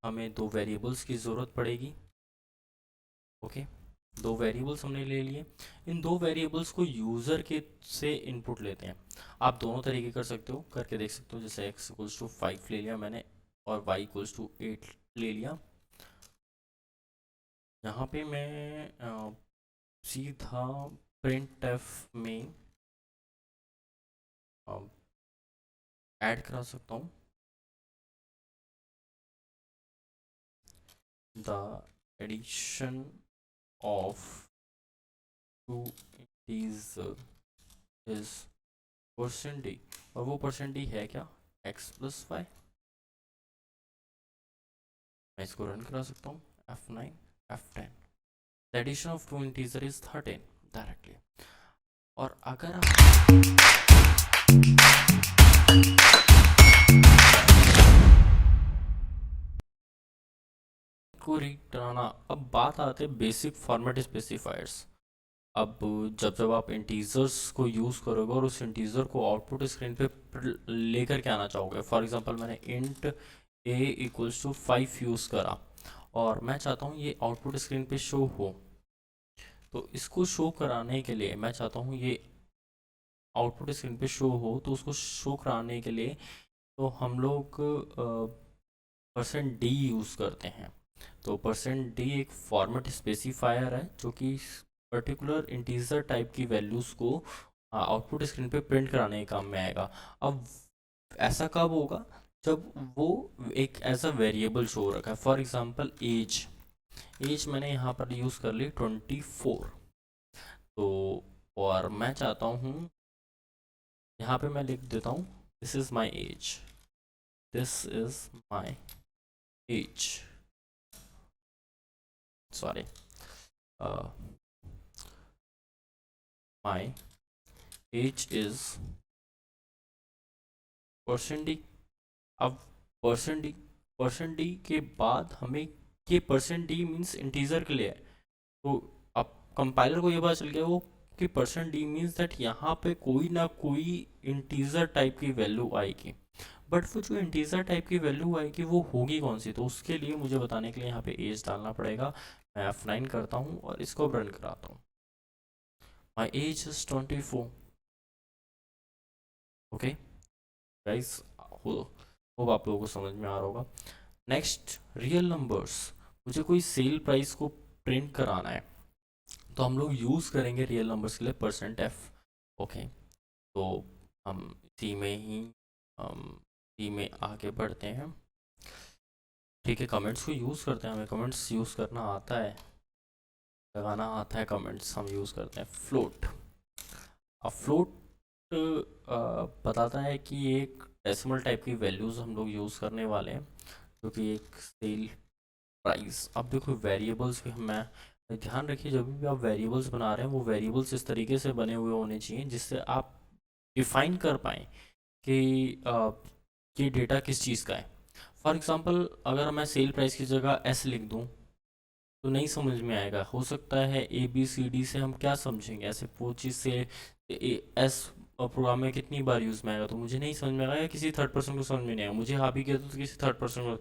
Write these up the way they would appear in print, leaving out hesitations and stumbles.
हमें दो वेरिएबल्स की ज़रूरत पड़ेगी। ओके, दो वेरिएबल्स हमने ले लिए। इन दो वेरिएबल्स को यूज़र के से इनपुट लेते हैं। आप दोनों तरीके कर सकते हो, करके देख सकते हो। जैसे x इक्वल्स टू 5 ले लिया मैंने और y इक्वल्स टू 8 ले लिया। यहाँ पे मैं सीधा प्रिंट एफ में ऐड करा सकता हूँ the addition of two integer is percent D, और वो परसेंट डी है क्या, x प्लस वाई। मैं इसको रन करा सकता हूँ F9 F10। The addition of two integer is 13 directly. और अगर आप को रीड कराना, अब बात आते हैं बेसिक फॉर्मेट स्पेसिफायर्स। अब जब जब आप इंटीजर्स को यूज़ करोगे और उस इंटीजर को आउटपुट स्क्रीन पे लेकर के आना चाहोगे, फॉर एग्जांपल मैंने int a equals to 5 use करा और मैं चाहता हूँ ये आउटपुट स्क्रीन पे शो हो, तो इसको शो कराने के लिए मैं चाहता हूँ ये आउटपुट स्क्रीन पे शो हो, तो उसको शो कराने के लिए तो हम लोग परसेंट डी यूज़ करते हैं। तो परसेंट डी एक फॉर्मेट स्पेसिफायर है जो कि पर्टिकुलर इंटीजर टाइप की वैल्यूज़ को आउटपुट स्क्रीन पे प्रिंट कराने के काम में आएगा। अब ऐसा कब होगा, जब वो एक एज अ वेरिएबल शो रखा है। फॉर एग्जांपल एज, एज मैंने यहाँ पर यूज़ कर ली 24। तो और मैं चाहता हूँ यहाँ पे मैं लिख देता हूँ this is my age, this is my age, sorry my age is percent D. अब परसेंट डी के बाद हमें ये परसेंट डी मीन्स इंटीजर के लिए है। तो अब कंपाइलर को ये पता चल गया वो कि परसेंट डी मीन्स दैट यहाँ पे कोई ना कोई इंटीजर टाइप की वैल्यू आएगी। बट वो जो इंटीजर टाइप की वैल्यू आएगी वो होगी कौन सी, तो उसके लिए मुझे बताने के लिए यहाँ पे एज डालना पड़ेगा। मैं F9 करता हूँ और इसको रन कराता हूँ। My age is 24। Okay guys, hope आप लोगों को समझ में आ रहा होगा। Next, real numbers. मुझे कोई सेल प्राइस को प्रिंट कराना है तो हम लोग यूज़ करेंगे रियल नंबर्स के लिए परसेंट एफ। ओके, तो हम इसी में ही हम इसी में आगे बढ़ते हैं। ठीक है, कमेंट्स को यूज़ करते हैं, हमें कमेंट्स यूज़ करना आता है, लगाना आता है कमेंट्स, हम यूज़ करते हैं फ्लोट। अब फ्लोट बताता है कि एक डेसिमल टाइप की वैल्यूज़ हम लोग यूज़ करने वाले हैं जो कि एक सेल प्राइस। अब देखो वेरिएबल्स भी मैं ध्यान रखिए, जब भी आप वेरिएबल्स बना रहे हैं वो वेरिएबल्स इस तरीके से बने हुए होने चाहिए जिससे आप डिफाइन कर पाएँ कि ये डेटा किस चीज़ का है। फॉर एग्जांपल अगर मैं सेल प्राइस की जगह एस लिख दूं तो नहीं समझ में आएगा। हो सकता है ए बी सी डी से हम क्या समझेंगे, ऐसे वो चीज़ से एस प्रोग्राम में कितनी बार यूज़ में आएगा तो मुझे नहीं समझ में आएगा, या किसी थर्ड पर्सन को समझ में नहीं आएगा। मुझे हाँ भी कहते तो किसी थर्ड पर्सन को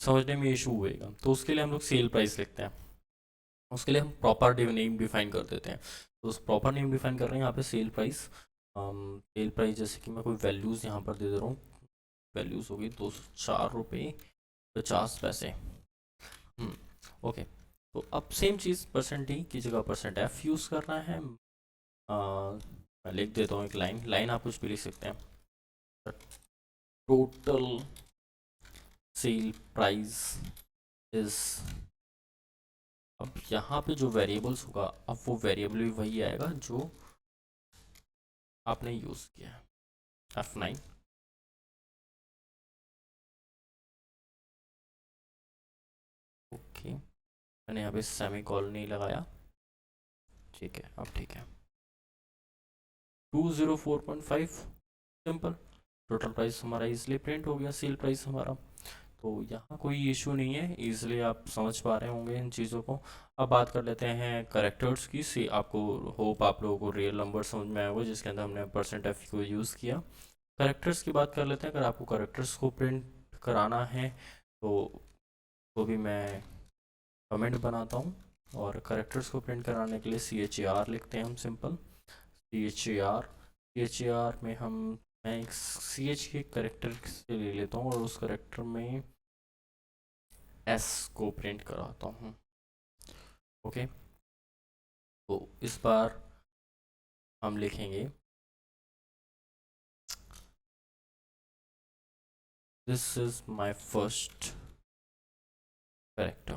समझने में इशू होएगा। तो उसके लिए हम लोग सेल प्राइस लिखते हैं, उसके लिए हम प्रॉपर नेम डिफाइन कर देते हैं। तो उस प्रॉपर नेम डिफाइन कर रहे हैं यहाँ पे सेल प्राइस। सेल प्राइस जैसे कि मैं कोई वैल्यूज़ यहाँ पर दे दे रहा हूँ, वैल्यूज़ होगी 204 रुपये 50 पैसे। ओके, तो अब सेम चीज़ परसेंट डी की जगह परसेंट एफ यूज़ करना है। मैं लिख देता हूँ एक लाइन, लाइन आप कुछ भी लिख सकते हैं। टोटल सेल प्राइस इज, अब यहाँ पे जो वेरिएबल्स होगा अब वो वेरिएबल भी वही आएगा जो आपने यूज़ किया है F9। ओके, मैंने यहाँ पे सेमी कॉलन नहीं लगाया, ठीक है, अब ठीक है। 204.5 सिंपल, टोटल प्राइस हमारा इसलिए प्रिंट हो गया, सेल प्राइस हमारा। तो यहाँ कोई इशू नहीं है, इजीली आप समझ पा रहे होंगे इन चीज़ों को। अब बात कर लेते हैं करेक्टर्स की। सी आपको होप आप लोगों को रियल नंबर समझ में आया होगा जिसके अंदर हमने परसेंट एफ को यूज़ किया। करेक्टर्स की बात कर लेते हैं। अगर आपको करेक्टर्स को प्रिंट कराना है तो तो भी मैं कमेंट बनाता हूँ। और करेक्टर्स को प्रिंट कराने के लिए CHAR लिखते हैं हम, सिंपल CHAR। CHAR में हम, मैं एक CH के करेक्टर से ले लेता हूँ और उस करेक्टर में S को प्रिंट कराता हूँ। ओके, तो इस बार हम लिखेंगे this is my first character.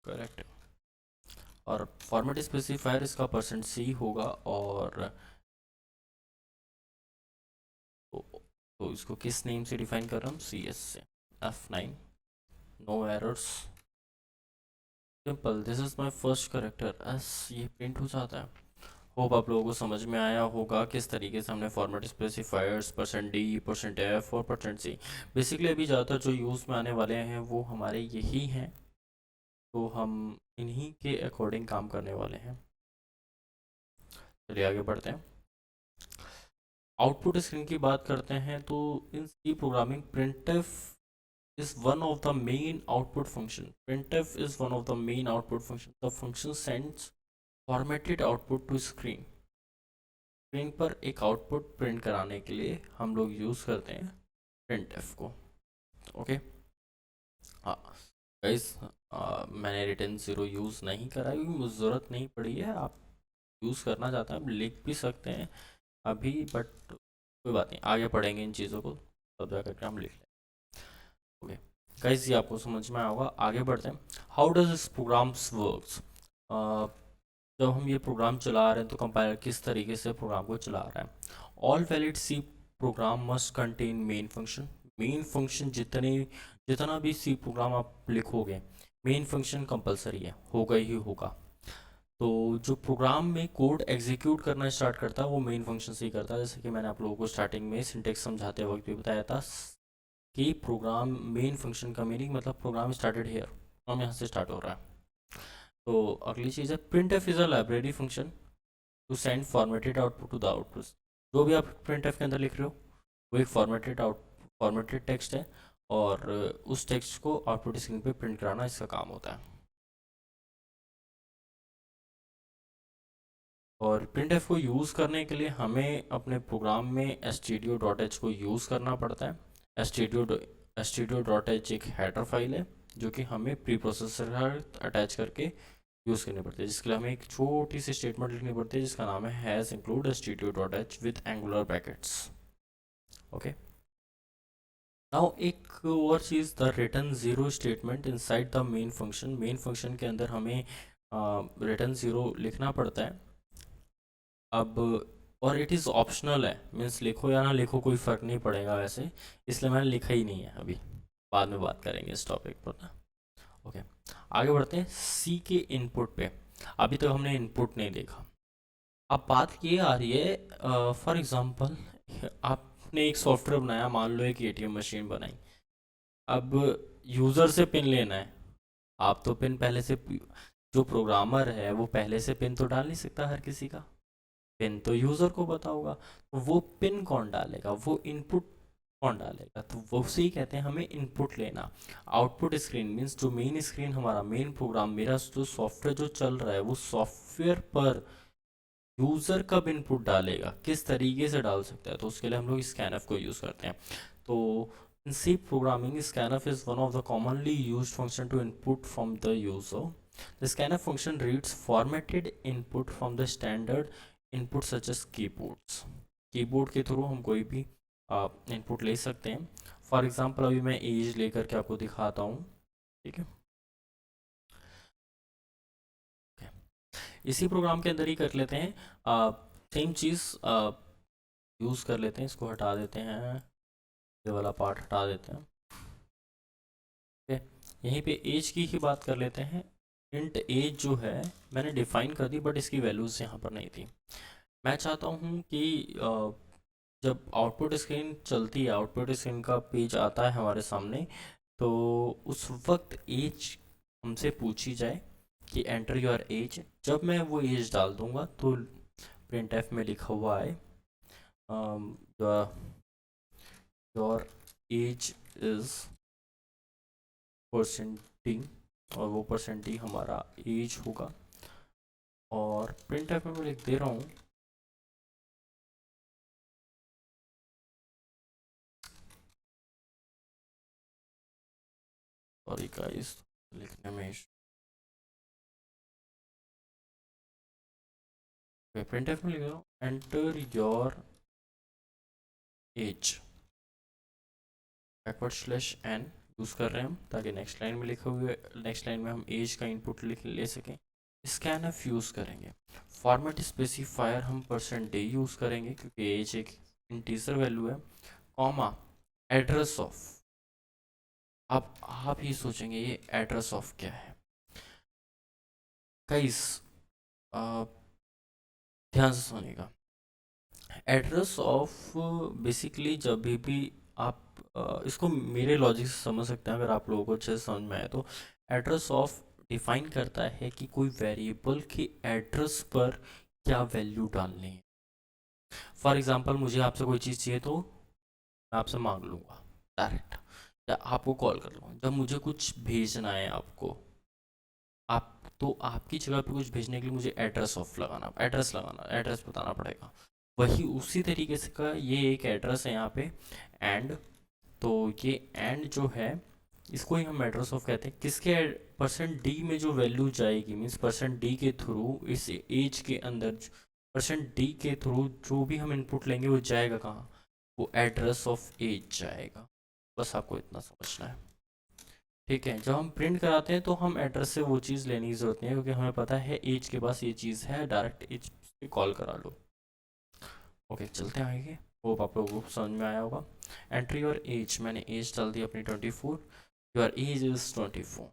Correct. और फॉर्मेट स्पेसिफायर इसका %C होगा। और तो इसको किस नेम से डिफाइन कर रहा हूँ, CS से, F9, no errors, simple, this is my first character S, ये प्रिंट हो जाता है। होप आप लोगों को समझ में आया होगा किस तरीके से हमने फॉर्मेट स्पेसिफायर्स %D, %F और %C, बेसिकली अभी ज़्यादातर जो यूज़ में आने वाले हैं वो हमारे यही हैं, तो हम इन्हीं के अकॉर्डिंग काम करने वाले हैं। चलिए आगे बढ़ते हैं। आउटपुट स्क्रीन की बात करते हैं तो in C programming printf is one of the main output function. Printf is one of the main output function. The function sends formatted output to screen. Screen पर एक आउटपुट प्रिंट कराने के लिए हम लोग यूज़ करते हैं printf को। ओके, हाँ गाइस, मैंने रिटर्न ज़ीरो यूज़ नहीं करा क्योंकि मुझे ज़रूरत नहीं पड़ी है। आप यूज़ करना चाहते हैं आप लिख भी सकते हैं अभी, बट कोई बात नहीं, आगे पढ़ेंगे इन चीज़ों को तब जा करके हम लिख लें। ओके गाइस, ये आपको समझ में आएगा। आगे बढ़ते हैं। How does this programs works. जब हम ये प्रोग्राम चला रहे हैं तो कंपाइलर किस तरीके से प्रोग्राम को चला रहा है। All valid C program must contain main function. Main function जितना भी सी प्रोग्राम आप लिखोगे, मेन फंक्शन कंपलसरी है, होगा ही होगा। तो जो प्रोग्राम में कोड एग्जीक्यूट करना स्टार्ट करता है वो मेन फंक्शन से ही करता है। जैसे कि मैंने आप लोगों को स्टार्टिंग में सिंटेक्स समझाते वक्त भी बताया था कि प्रोग्राम मेन फंक्शन का मीनिंग मतलब प्रोग्राम स्टार्टेड हियर, प्रोग्राम यहाँ से स्टार्ट हो रहा है। तो अगली चीज़ है printf is a library function to send formatted output to the output. जो भी आप printf के अंदर लिख रहे हो वो एक फॉर्मेटेड टेक्स्ट है, और उस टेक्स्ट को आउटपुट स्क्रीन पे प्रिंट कराना इसका काम होता है। और printf को यूज़ करने के लिए हमें अपने प्रोग्राम में stdio.h को यूज़ करना पड़ता है। stdio.h एक हेडर फाइल है जो कि हमें प्री प्रोसेसर अटैच करके यूज़ करनी पड़ती है, जिसके लिए हमें एक छोटी सी स्टेटमेंट लिखनी पड़ती है जिसका नाम है hash include stdio.h with angular brackets. Okay, now एक और चीज़, the return zero statement inside the main function. Main function के अंदर हमें रिटर्न ज़ीरो लिखना पड़ता है। अब और इट इज़ ऑप्शनल है, मीन्स लिखो या ना लिखो कोई फ़र्क नहीं पड़ेगा वैसे, इसलिए मैंने लिखा ही नहीं है अभी, बाद में बात करेंगे इस टॉपिक पर ना। ओके, आगे बढ़ते हैं सी के इनपुट पे। अभी तक हमने इनपुट नहीं देखा। अब बात ये आ रही है, फॉर एग्जांपल आपने एक सॉफ्टवेयर बनाया, मान लो एक ATM मशीन बनाई। अब यूज़र से पिन लेना है। आप तो पिन पहले से, जो प्रोग्रामर है वो पहले से पिन तो डाल नहीं सकता हर किसी का, पिन तो यूज़र को पता होगा। तो वो पिन कौन डालेगा, वो इनपुट कौन डालेगा, तो वो उसे ही कहते हैं हमें इनपुट लेना। आउटपुट स्क्रीन मीन्स जो मेन स्क्रीन हमारा मेन प्रोग्राम, मेरा जो सॉफ्टवेयर जो चल रहा है वो सॉफ्टवेयर पर यूज़र कब इनपुट डालेगा, किस तरीके से डाल सकता है, तो उसके लिए हम लोग स्कैनफ को यूज़ करते हैं। तो in C programming scanf is one of the commonly used function to input from the user. The scanf function reads formatted input from the standard input such as keyboards। Keyboard के through हम कोई भी input ले सकते हैं। For example अभी मैं as लेकर के आपको दिखाता हूँ, ठीक है। इसी प्रोग्राम के अंदर ही कर लेते हैं, सेम चीज़ यूज़ कर लेते हैं। इसको हटा देते हैं, ये वाला पार्ट हटा देते हैं। ओके, यहीं पे एज की ही बात कर लेते हैं। इंट एज जो है मैंने डिफाइन कर दी, बट इसकी वैल्यूज़ यहाँ पर नहीं थी। मैं चाहता हूँ कि जब आउटपुट स्क्रीन चलती है, आउटपुट स्क्रीन का पेज आता है हमारे सामने, तो उस वक्त एज हमसे पूछी जाए कि एंटर योर एज। जब मैं वो एज डाल दूंगा तो printf में लिखा हुआ है योर एज इज %d और वो %d हमारा एज होगा। और printf में मैं लिख दे रहा हूँ सॉरी गाइस लिखने में printf में लिख रहा हूँ enter your age \n use कर रहे हैं हम ताकि नेक्स्ट लाइन में लिखे हुए नेक्स्ट लाइन में हम एज का इनपुट ले सकें। स्कैनफ यूज़ करेंगे। फॉर्मेट स्पेसिफायर हम %d यूज़ करेंगे क्योंकि एज एक इंटीजर वैल्यू है, कॉमा एड्रेस ऑफ। अब आप ये सोचेंगे ये एड्रेस ऑफ क्या है गाइस, ध्यान से सुनिएगा। एड्रेस ऑफ बेसिकली जब भी आप इसको मेरे लॉजिक से समझ सकते हैं, अगर आप लोगों को अच्छे से समझ में आए तो एड्रेस ऑफ डिफाइन करता है कि कोई वेरिएबल के एड्रेस पर क्या वैल्यू डालनी है। फॉर एग्जांपल मुझे आपसे कोई चीज़ चाहिए तो मैं आपसे मांग लूँगा डायरेक्ट या आपको कॉल कर लूँगा। जब मुझे कुछ भेजना है आपको, आप तो आपकी जगह पे कुछ भेजने के लिए मुझे एड्रेस बताना पड़ेगा। वही उसी तरीके से का ये एक एड्रेस है यहाँ पे एंड, तो ये एंड जो है इसको ही हम एड्रेस ऑफ कहते हैं। किसके %d में जो वैल्यू जाएगी मीन्स %d के थ्रू इस एज के अंदर %d के थ्रू जो भी हम इनपुट लेंगे वो जाएगा कहाँ, वो एड्रेस ऑफ एज जाएगा। बस आपको इतना समझना है, ठीक है। जब हम प्रिंट कराते हैं तो हम एड्रेस से वो चीज़ लेने की ज़रूरत नहीं है क्योंकि हमें पता है एज के पास ये चीज़ है, डायरेक्ट एज पे कॉल करा लो। ओके चलते हैं आगे। होप आप लोगों को समझ में आया होगा। एंट्री योर एज, मैंने एज डाल दी अपनी 24, your age is 24।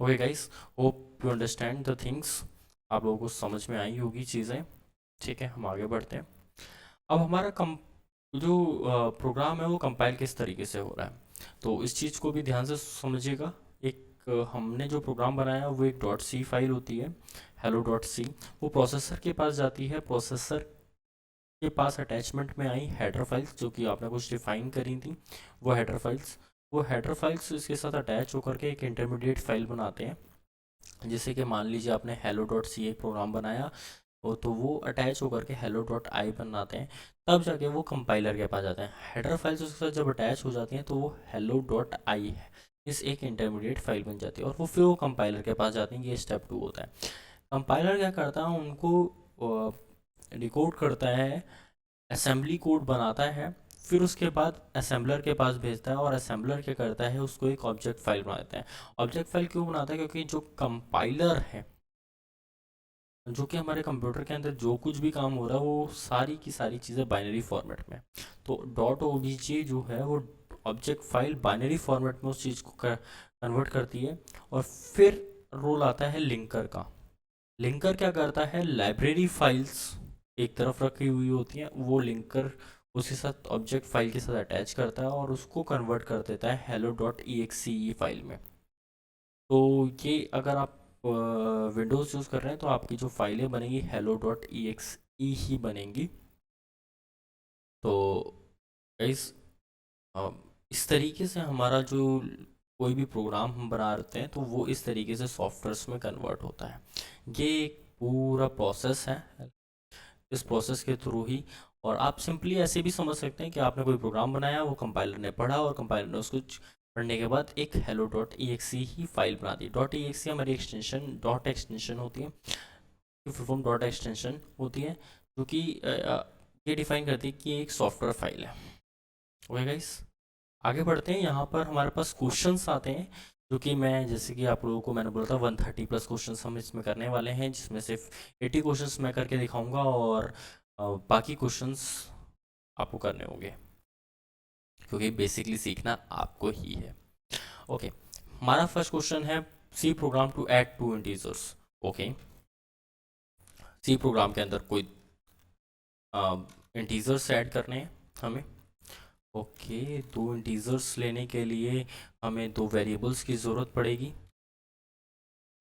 Okay guys, hope you understand the things. आप लोगों को समझ में आई होगी चीज़ें, ठीक है। हम आगे बढ़ते हैं। अब हमारा जो प्रोग्राम है वो कंपाइल किस तरीके से हो रहा है, तो इस चीज़ को भी ध्यान से समझिएगा। एक हमने जो प्रोग्राम बनाया वो एक .c फाइल होती है, hello.c। वो प्रोसेसर के पास जाती है, प्रोसेसर के पास अटैचमेंट में आई हेडर फाइल्स जो कि आपने कुछ डिफाइन करी थी, वो हेडर फाइल्स इसके साथ अटैच होकर के एक इंटरमीडिएट फाइल बनाते हैं। जैसे कि मान लीजिए आपने hello.c एक प्रोग्राम बनाया तो वो अटैच होकर के hello.i बनाते हैं, तब जाके वो कंपाइलर के पास जाते हैं। हेडर फाइल्स उसके साथ जब अटैच हो जाती हैं तो वो hello.i है, इस एक इंटरमीडिएट फाइल बन जाती है और वो फिर वो कंपाइलर के पास जाती हैं। ये स्टेप 2 होता है। कंपाइलर क्या करता है, उनको डिकोड करता है, असेंबली कोड बनाता है, फिर उसके बाद असेंबलर के पास भेजता है और असेंबलर क्या करता है उसको एक ऑब्जेक्ट फाइल बना देता है। ऑब्जेक्ट फाइल क्यों बनाता है, क्योंकि जो कंपाइलर है, जो कि हमारे कंप्यूटर के अंदर जो कुछ भी काम हो रहा है वो सारी की सारी चीज़ें बाइनरी फॉर्मेट में, तो .obj जो है वो ऑब्जेक्ट फाइल बाइनरी फॉर्मेट में उस चीज़ को कन्वर्ट करती है। और फिर रोल आता है लिंकर का। लिंकर क्या करता है, लाइब्रेरी फाइल्स एक तरफ रखी हुई होती हैं, वो लिंकर उसके साथ ऑब्जेक्ट फाइल के साथ अटैच करता है और उसको कन्वर्ट कर देता है hello.exe फाइल में। तो ये अगर आप विंडोज़ यूज़ कर रहे हैं तो आपकी जो फाइलें बनेंगी hello.exe ही बनेंगी। तो इस इस तरीके से हमारा जो कोई भी प्रोग्राम हम बना रहे हैं तो वो इस तरीके से सॉफ्टवेयर्स में कन्वर्ट होता है। ये एक पूरा प्रोसेस है, इस प्रोसेस के थ्रू ही। और आप सिंपली ऐसे भी समझ सकते हैं कि आपने कोई प्रोग्राम बनाया, वो कंपाइलर ने पढ़ा और कंपाइलर ने उसको पढ़ने के बाद एक hello.exe ही फाइल बना दी। .exe हमारी एक्सटेंशन एक्सटेंशन होती है, फुल फॉर्म एक्सटेंशन होती है, जो कि ये डिफाइन करती है कि एक सॉफ्टवेयर फाइल है। ओके गाइस, आगे बढ़ते हैं। यहाँ पर हमारे पास क्वेश्चंस आते हैं जो कि मैं, जैसे कि आप लोगों को मैंने बोला था 130+ क्वेश्चंस हम इसमें करने वाले हैं, जिसमें सिर्फ 80 क्वेश्चंस मैं करके दिखाऊंगा और बाकी क्वेश्चंस आपको करने होंगे क्योंकि बेसिकली सीखना आपको ही है। ओके, हमारा फर्स्ट क्वेश्चन है सी प्रोग्राम टू ऐड 2 इंटीजर्स। ओके, सी प्रोग्राम के अंदर कोई इंटीजर्स ऐड करने हैं हमें। ओके, 2 इंटीजर्स लेने के लिए हमें 2 वेरिएबल्स की ज़रूरत पड़ेगी।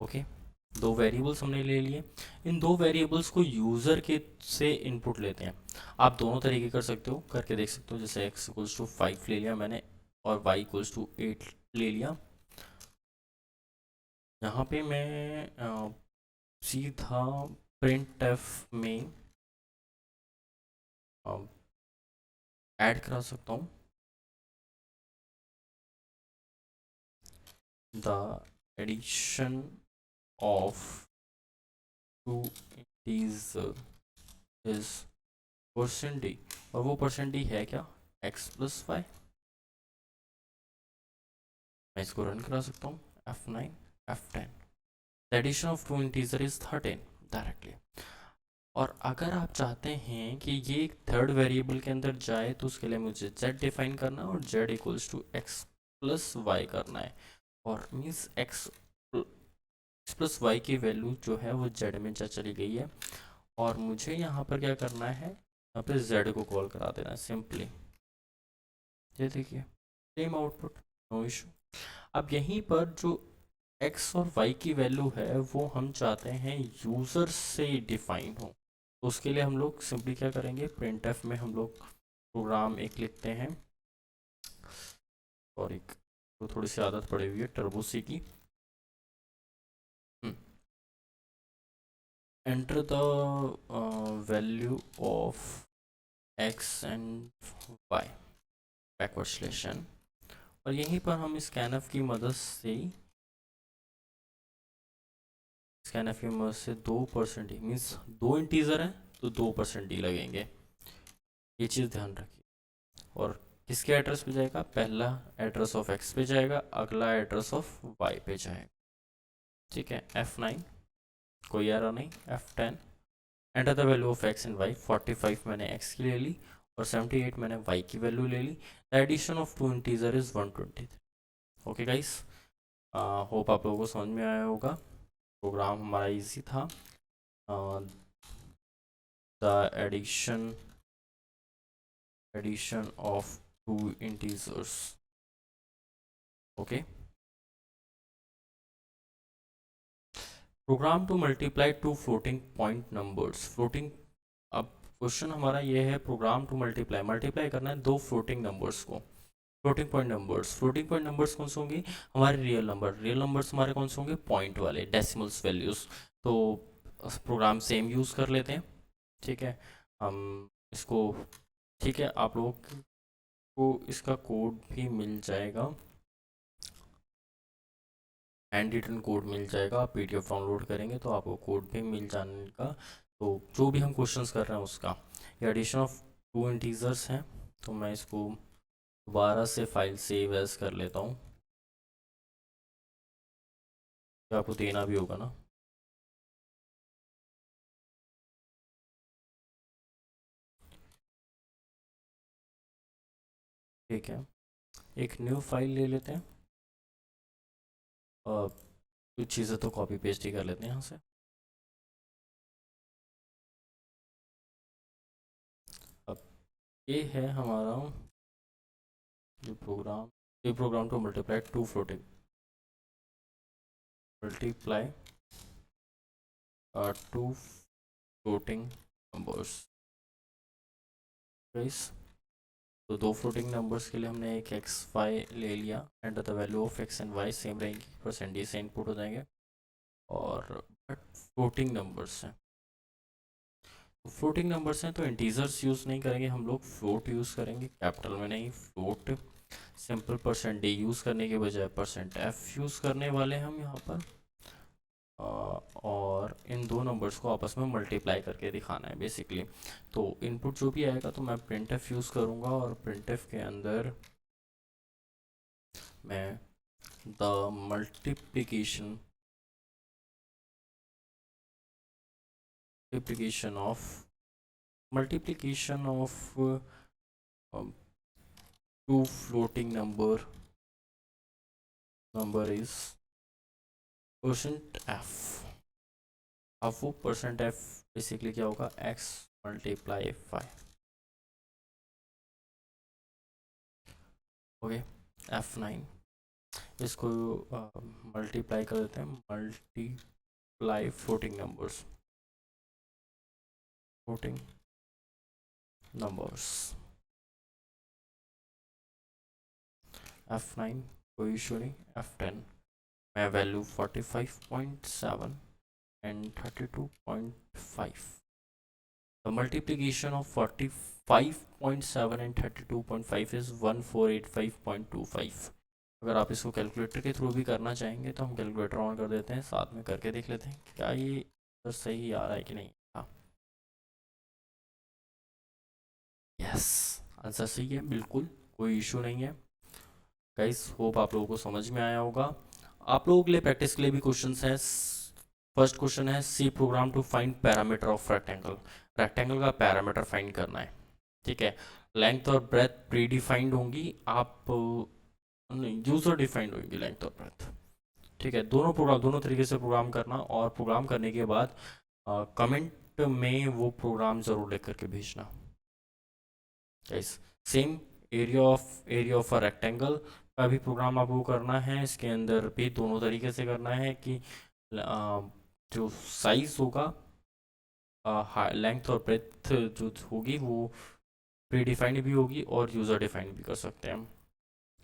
ओके, दो वेरिएबल्स हमने ले लिए। इन दो वेरिएबल्स को यूज़र के से इनपुट लेते हैं। आप दोनों तरीके कर सकते हो, करके देख सकते हो। जैसे x इक्वल्स टू 5 ले लिया मैंने और y इक्वल्स टू 8 ले लिया। यहाँ पे मैं सीधा प्रिंट एफ में ऐड करा सकता हूँ the addition of two integer is percent D, और वो परसेंट डी है क्या, x प्लस वाई। मैं इसको रन करा सकता हूँ F9 F10। The addition of two integer is 13 directly. और अगर आप चाहते हैं कि ये एक थर्ड वेरिएबल के अंदर जाए तो उसके लिए मुझे z डिफाइन करना है और z equals to x plus Y करना है। और मीन्स x प्लस वाई की वैल्यू जो है वो z में जा चली गई है, और मुझे यहाँ पर क्या करना है, यहाँ पे z को कॉल करा देना है सिंपली। ये देखिए सेम आउटपुट, नो इशू। अब यहीं पर जो x और y की वैल्यू है वो हम चाहते हैं यूज़र से डिफाइन हो। तो उसके लिए हम लोग सिंपली क्या करेंगे, प्रिंट एफ में हम लोग प्रोग्राम एक लिखते हैं, और एक तो थोड़ी सी आदत पड़ी हुई है टर्बो सी की। Enter the value of x and y backward slash n, और यहीं पर हम स्कैनफ की मदद से स्कैनफ की मदद से 2% ही मीन्स दो इंटीजर हैं तो 2% ही लगेंगे। ये चीज़ ध्यान रखिए। और किसके एड्रेस पे जाएगा, पहला एड्रेस ऑफ x पे जाएगा, अगला एड्रेस ऑफ y पे जाएगा। ठीक है, F9 कोई एरर नहीं, F10 enter the value of x and y। 45 मैंने x की ले ली और 78 मैंने y की वैल्यू ले ली। The addition of two integer is 123। Okay guys, hope आप लोगों को समझ में आया होगा। प्रोग्राम हमारा इजी था। The addition of two integers. Okay, program to multiply two floating point numbers. Floating, अब क्वेश्चन हमारा ये है, प्रोग्राम टू मल्टीप्लाई मल्टीप्लाई करना है दो फ्लोटिंग नंबर्स को। Floating point numbers, floating point numbers कौन से होंगे, हमारे रियल नंबर। रियल नंबर्स हमारे कौन से होंगे, पॉइंट वाले, डेसिमल्स वैल्यूज। तो प्रोग्राम सेम यूज़ कर लेते हैं। ठीक है, हम इसको, ठीक है, आप लोगों को इसका कोड भी मिल जाएगा, हैंड रिटन कोड मिल जाएगा। आप पीडीएफ डाउनलोड करेंगे तो आपको कोड भी मिल जाने का। तो जो भी हम क्वेश्चंस कर रहे हैं उसका, ये एडिशन ऑफ टू इंटीजर्स हैं। तो मैं इसको दोबारा से फाइल सेव एज कर लेता हूँ, तो आपको देना भी होगा ना। ठीक है, एक न्यू फाइल ले लेते हैं और कुछ चीज़ें तो कॉपी पेस्ट ही कर लेते हैं यहाँ से। अब ये है हमारा ये program to multiply two floating multiply two floating numbers. Guys, तो दो फ्लोटिंग नंबर्स के लिए हमने एक एक्स वाई ले लिया। And the value of X and Y same रहेंगी, परसेंटेज से इनपुट हो जाएंगे। और बट फ्लोटिंग नंबर्स हैं, तो फ्लोटिंग नंबर्स हैं तो इंटीजर्स यूज़ नहीं करेंगे हम लोग, फ्लोट यूज़ करेंगे, कैपिटल में नहीं, float. Simple percent D use करने के बजाय परसेंट एफ यूज़ करने वाले हैं हम यहाँ पर। और इन दो नंबर्स को आपस में मल्टीप्लाई करके दिखाना है बेसिकली। तो इनपुट जो भी आएगा तो मैं प्रिंट एफ यूज़ करूँगा, और प्रिंट एफ के अंदर मैं the multiplication multiplication of two floating number is percent F. अब वो परसेंट एफ बेसिकली क्या होगा, x multiply five. Okay, F9 इसको मल्टीप्लाई कर देते हैं, apply floating numbers, floating numbers, F9 कोई इशू नहीं, F10 मैं value 45.7 and 32.5. The multiplication of 45.7 and 32.5 is 1485.25. अगर आप इसको कैलकुलेटर के थ्रू भी करना चाहेंगे तो हम कैलकुलेटर ऑन कर देते हैं, साथ में करके देख लेते हैं क्या ये तो सही आ रहा है कि नहीं। हाँ, यस, आंसर सही है, बिल्कुल कोई इशू नहीं है। गाइस होप आप लोगों को समझ में आया होगा। आप लोगों के लिए प्रैक्टिस के लिए भी क्वेश्चन है। फर्स्ट क्वेश्चन है C program to find parameter of rectangle. Rectangle का पैरामीटर फाइंड करना है, ठीक है। लेंथ और ब्रेथ प्री डिफाइंड होंगी, आप यूजर डिफाइंड होंगी लेंथ और ब्रेथ, ठीक है। दोनों तरीके से प्रोग्राम करना, और प्रोग्राम करने के बाद कमेंट में वो प्रोग्राम जरूर लिख करके भेजना। Same area of a rectangle का भी प्रोग्राम आपको करना है। इसके अंदर भी दोनों तरीके से करना है कि जो साइज होगा, लेंथ और ब्रेथ जो होगी वो प्री डिफाइंड भी होगी और यूज़र डिफाइंड भी कर सकते हैं।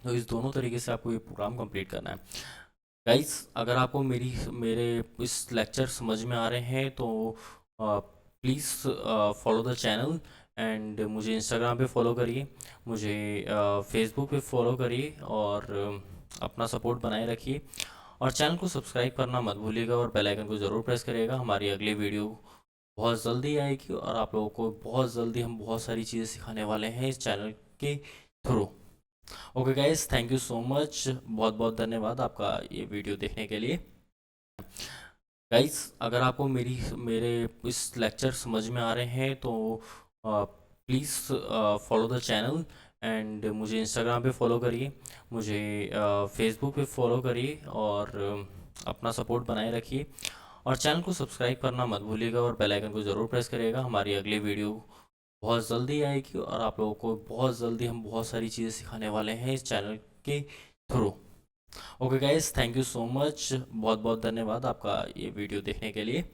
तो इस दोनों तरीके से आपको ये प्रोग्राम कंप्लीट करना है। गाइस अगर आपको मेरे इस लेक्चर समझ में आ रहे हैं तो please follow the channel and मुझे इंस्टाग्राम पे फॉलो करिए, मुझे फेसबुक पे फॉलो करिए और अपना सपोर्ट बनाए रखिए, और चैनल को सब्सक्राइब करना मत भूलिएगा और बेल आइकन को ज़रूर प्रेस करिएगा। हमारी अगली वीडियो बहुत जल्दी आएगी और आप लोगों को बहुत जल्दी हम बहुत सारी चीज़ें सिखाने वाले हैं इस चैनल के through. Okay guys, thank you so much, बहुत बहुत धन्यवाद आपका ये वीडियो देखने के लिए। गाइस अगर आपको मेरे इस लेक्चर समझ में आ रहे हैं तो please follow the channel and मुझे इंस्टाग्राम पे फॉलो करिए, मुझे फेसबुक पे फॉलो करिए और अपना सपोर्ट बनाए रखिए, और चैनल को सब्सक्राइब करना मत भूलिएगा और बेल आइकन को ज़रूर प्रेस करिएगा। हमारी अगली वीडियो बहुत जल्दी आएगी और आप लोगों को बहुत जल्दी हम बहुत सारी चीज़ें सिखाने वाले हैं इस चैनल के through. Okay guys, thank you so much, बहुत बहुत धन्यवाद आपका ये वीडियो देखने के लिए।